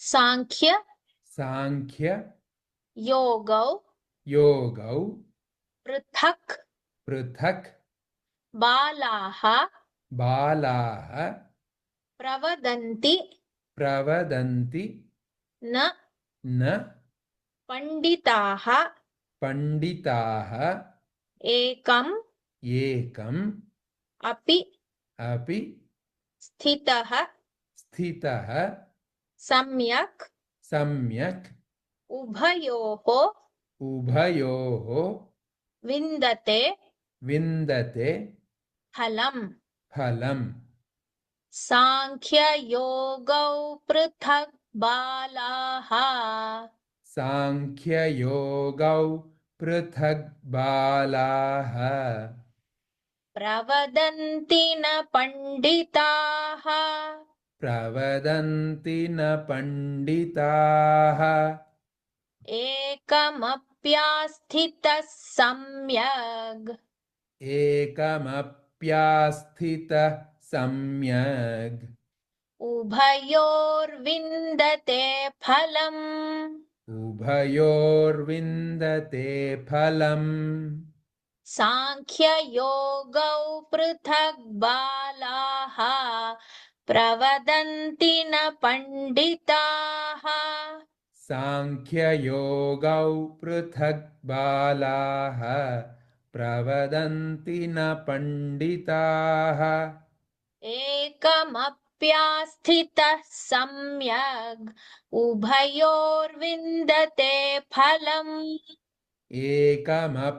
सांख्य सांख्य योगौ योगौ पृथक् पृथक् बालाः बालाः प्रवदन्ति प्रवदन्ति न न पंडिताः पंडिताः एकम् एकम् अपि अपि स्थितः स्थितः सम्यक् सम्यक् उभयोः उभयोः विन्दते विन्दते फलम् फलम् सांख्ययोगौ पृथक् बालाः सांख्ययोगौ पृथक् बालाः प्रवदन्ति न पंडिताः प्रवदन्ति न पंडिताः एकमप्यास्थितः सम्यग् एकमप्यास्थितः सम्यग् उभयोर्विन्दते फलम् उभयोर्विन्दते फलम् सांख्ययोगौ पृथक् बालाः प्रवदन्ति न पंडिताः सांख्ययोगौ पृथक् बालाः प्रवदन्ति न पंडिताः एकमप्यास्थितः सम्यग् उभयोर्विन्दते फलम् एकमप्यास्थितः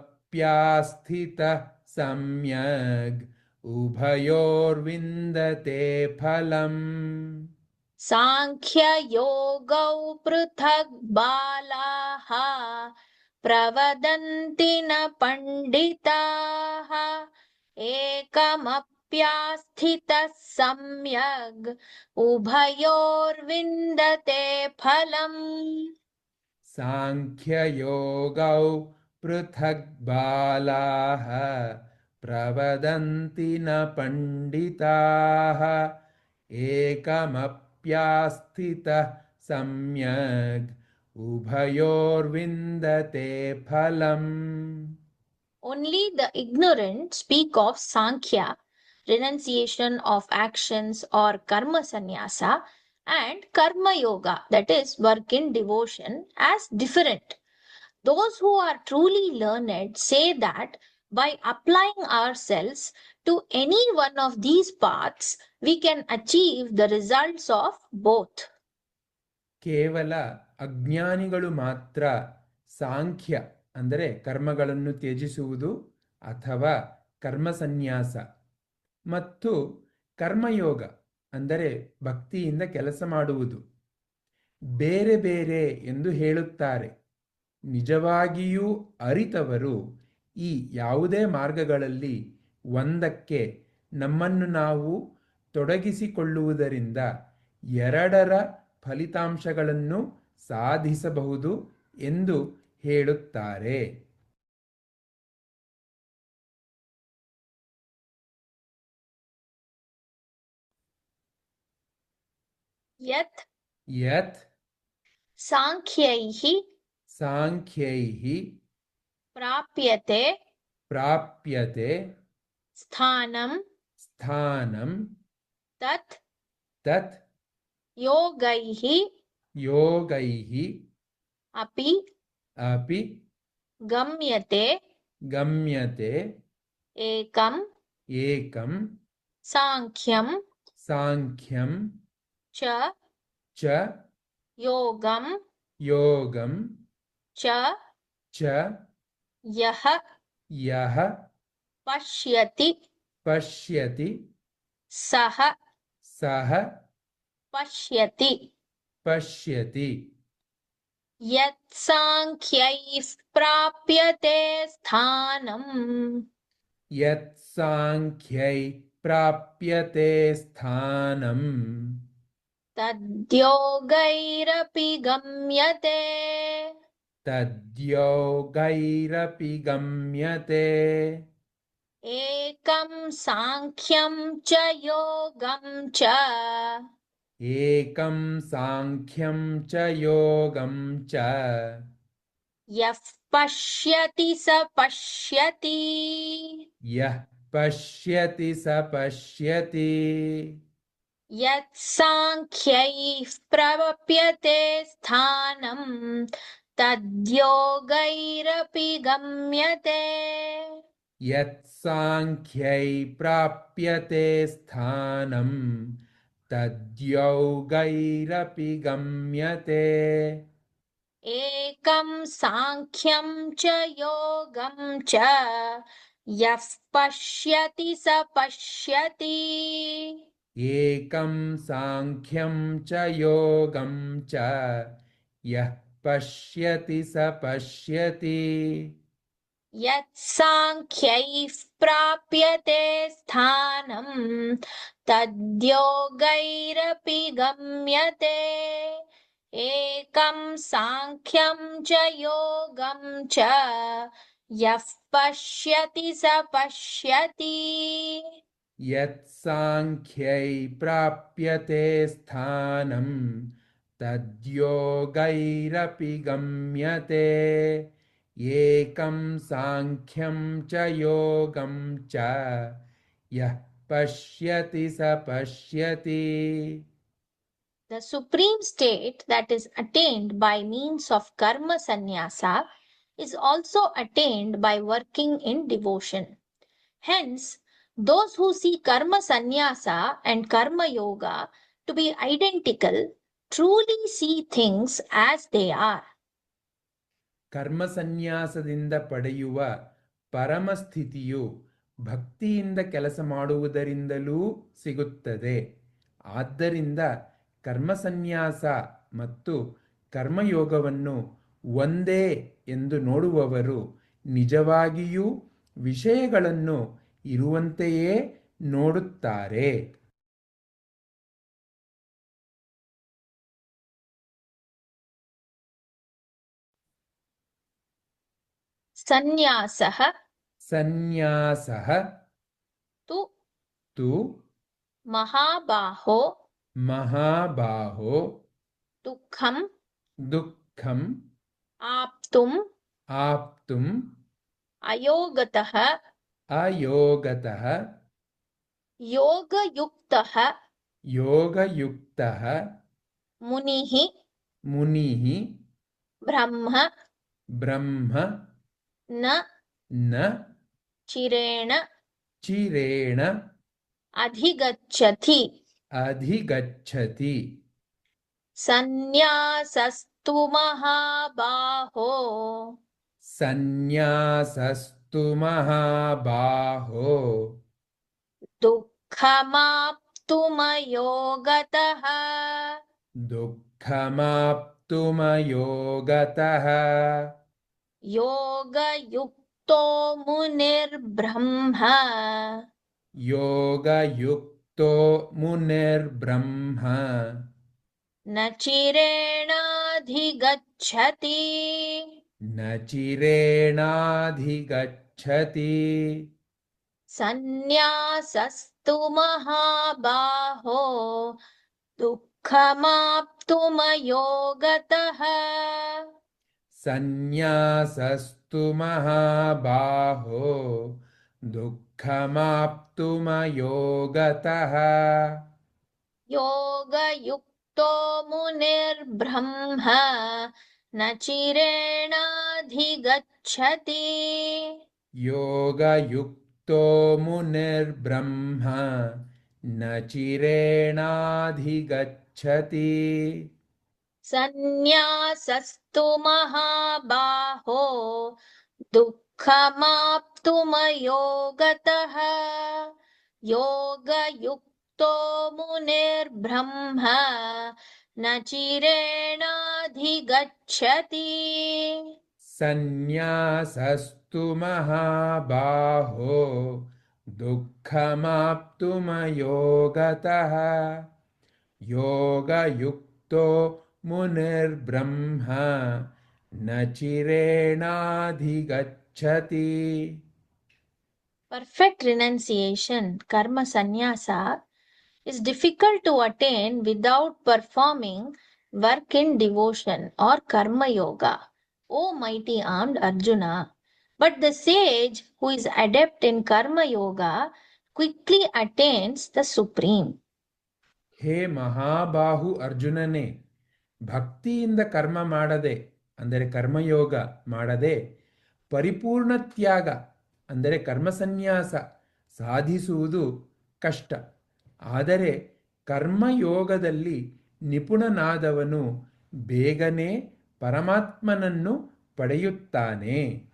सम्यग् उभयोर्विन्दते फलम् सांख्ययोगौ पृथक् बालाः प्रवदन्ति न पंडिताः एकमप्यास्थितः सम्यग् उभयोर्विन्दते फलम् सांख्ययोगौ पृथक् बालाः प्रवदन्ति न पंडिताः एकमप्यास्थितः सम्यग् उभयोर्विन्दते फलम् Only the ignorant speak of Sankhya, renunciation of actions, or karma sannyasa, and karma yoga, that is, work in devotion, as different. Those who are truly learned say that by applying ourselves to any one of these paths, we can achieve the results of both. ಕೇವಲ ಅಜ್ಞಾನಿಗಳು ಮಾತ್ರ ಸಾಂಖ್ಯ ಅಂದರೆ ಕರ್ಮಗಳನ್ನು ತ್ಯಜಿಸುವುದು ಅಥವಾ ಕರ್ಮ ಸನ್ಯಾಸ ಮತ್ತು ಕರ್ಮಯೋಗ ಅಂದರೆ ಭಕ್ತಿಯಿಂದ ಕೆಲಸ ಮಾಡುವುದು ಬೇರೆ ಬೇರೆ ಎಂದು ಹೇಳುತ್ತಾರೆ. ನಿಜವಾಗಿಯೂ ಅರಿತವರು ಈ ಯಾವುದೇ ಮಾರ್ಗಗಳಲ್ಲಿ ಒಂದಕ್ಕೆ ನಮ್ಮನ್ನು ನಾವು ತೊಡಗಿಸಿಕೊಳ್ಳುವುದರಿಂದ ಎರಡರ ಫಲಿತಾಂಶಗಳನ್ನು ಸಾಧಿಸಬಹುದು ಎಂದು ಹೇಳುತ್ತಾರೆ. ಯತ್ ಯತ್ ಸಾಂಖ್ಯೈಃ ಸಾಂಖ್ಯೈಃ ಪ್ರಾಪ್ಯತೆ ಪ್ರಾಪ್ಯತೆ ಸ್ಥಾನಂ ಸ್ಥಾನಂ ತತ್ ತತ್ ಯೋಗೈಃ ಯೋಗೈಃ ಅಪಿ ಅಪಿ ಗಮ್ಯತೆ ಗಮ್ಯತೆ ಏಕಂ ಏಕಂ ಸಾಂಖ್ಯಂ ಸಾಂಖ್ಯಂ ಚ ಚ ಯೋಗಂ ಯೋಗಂ ಚ ಚ ಯಃ ಯಃ ಪಶ್ಯತಿ ಪಶ್ಯತಿ ಸಹ ಸಹ ಪಶ್ಯತಿ ಪಶ್ಯತಿ ಯತ್ ಸಾಂಖ್ಯೈಃ ಪ್ರಾಪ್ಯತೆ ಸ್ಥಾನಂ ಯತ್ ಸಾಂಖ್ಯೈ ಪ್ರಾಪ್ಯತೆ ಸ್ಥಾನಂ ತದ್ಯೋಗೈರಪಿ ಗಮ್ಯತೆ ತದ್ಯೋಗೈರಪಿ ಗಮ್ಯತೆ ಏಕಂ ಸಾಂಖ್ಯಂ ಚ ಯೋಗಂ ಚ एकं सांख्यं च योगं च यः पश्यति स पश्यति यः पश्यति स पश्यति यत् साङ्ख्यैः प्रवप्यते स्थानं तद्योगैरपि गम्यते यत्साङ्ख्यै प्राप्यते स्थानं तद्योगैरपि गम्यते एकं साङ्ख्यं च योगं च यः पश्यति स पश्यति एकं सांख्यं च योगं च यः पश्यति स पश्यति यत् साङ्ख्यैः प्राप्यते स्थानं तद्योगैरपि गम्यते एकं साङ्ख्यं च योगं च यः पश्यति स पश्यति यत्साङ्ख्यै प्राप्यते स्थानं तद्योगैरपि गम्यते एकं साङ्ख्यं च योगं च यः पश्यति स पश्यति The supreme state that is attained by means of karma sannyasa is also attained by working in devotion. Hence, those who see karma sannyasa and karma yoga to be identical truly see things as they are. ಕರ್ಮಸನ್ಯಾಸದಿಂದ ಪಡೆಯುವ ಪರಮಸ್ಥಿತಿಯು ಭಕ್ತಿಯಿಂದ ಕೆಲಸ ಮಾಡುವುದರಿಂದಲೂ ಸಿಗುತ್ತದೆ. ಆದ್ದರಿಂದ ಕರ್ಮಸನ್ಯಾಸ ಮತ್ತು ಕರ್ಮಯೋಗವನ್ನು ಒಂದೇ ಎಂದು ನೋಡುವವರು ನಿಜವಾಗಿಯೂ ವಿಷಯಗಳನ್ನು ಇರುವಂತೆಯೇ ನೋಡುತ್ತಾರೆ. Sannyasah ಸನ್ಯಾಸಃ tu ತು mahabaho ಮಹಾಬಾಹೋ dukkham ದುಃಖಂ aptum ಆಪ್ತುಂ ayogatah ಅಯೋಗತಃ yogayuktah ಯೋಗಯುಕ್ತಃ muniः ಮುನಿಃ brahma ಬ್ರಹ್ಮ न ನ चिरेण ಚಿರೇಣ अधिगच्छति ಅಧಿಗಚ್ಚತಿ सन्न्यासस्तु महाबाहो ಸನ್ಯಾಸಸ್ತು ಮಹಾಬಾಹೋ दुःखमाप्तुमयोगतः ದುಃಖಮಾಪ್ತುಮಯೋಗತಃ योगयुक्तो मुनिर्ब्रह्म ಯೋಗಯುಕ್ತೋ ಮುನಿರ್ಬ್ರಹ್ಮ न चिरेणाधिगच्छति ನ ಚಿರೇಣಾಧಿಗಚ್ಚತಿ सन्न्यासस्तु महाबाहो दुःखमाप्तुमयोगतः ಸನ್ಯಾಸಸ್ತು ಮಹಾಬಾಹೋ ದುಃಖಮಾಪ್ತುಮಯೋಗತಃ योगयुक्तो मुनिर्ब्रह्म न चिरेणाधिगच्छति ಯೋಗಯುಕ್ತೋ ಮುನಿರ್ಬ್ರಹ್ಮ ನ ಚಿರೇಣಾಧಿಗಚ್ಚತಿ सन्न्यासस्तु महाबाहो दुःखमाप्तुमयोगतः योगयुक्तो मुनिर्ब्रह्म न चिरेणाधिगच्छति ಸನ್ಯಾಸಸ್ತು ಮಹಾಬಾಹೋ ದುಃಖಮಾಪ್ತುಮಯೋಗತಃ ಯೋಗಯುಕ್ತೋ ಮುನಿರ್ಬ್ರಹ್ಮ ನ ಚಿರೇಣಾಧಿಗಚ್ಚತಿ. Perfect renunciation, karma sannyasa, is difficult to attain without performing work in devotion or karma yoga, O mighty armed Arjuna. But the sage who is adept in karma yoga quickly attains the supreme. ಹೇ ಮಹಾಬಾಹು ಅರ್ಜುನನೇ, ಭಕ್ತಿಯಿಂದ ಕರ್ಮ ಮಾಡದೆ ಅಂದರೆ ಕರ್ಮಯೋಗ ಮಾಡದೆ ಪರಿಪೂರ್ಣ ತ್ಯಾಗ ಅಂದರೆ ಕರ್ಮಸನ್ಯಾಸ ಸಾಧಿಸುವುದು ಕಷ್ಟ. ಆದರೆ ಕರ್ಮಯೋಗದಲ್ಲಿ ನಿಪುಣನಾದವನು ಬೇಗನೆ ಪರಮಾತ್ಮನನ್ನು ಪಡೆಯುತ್ತಾನೆ.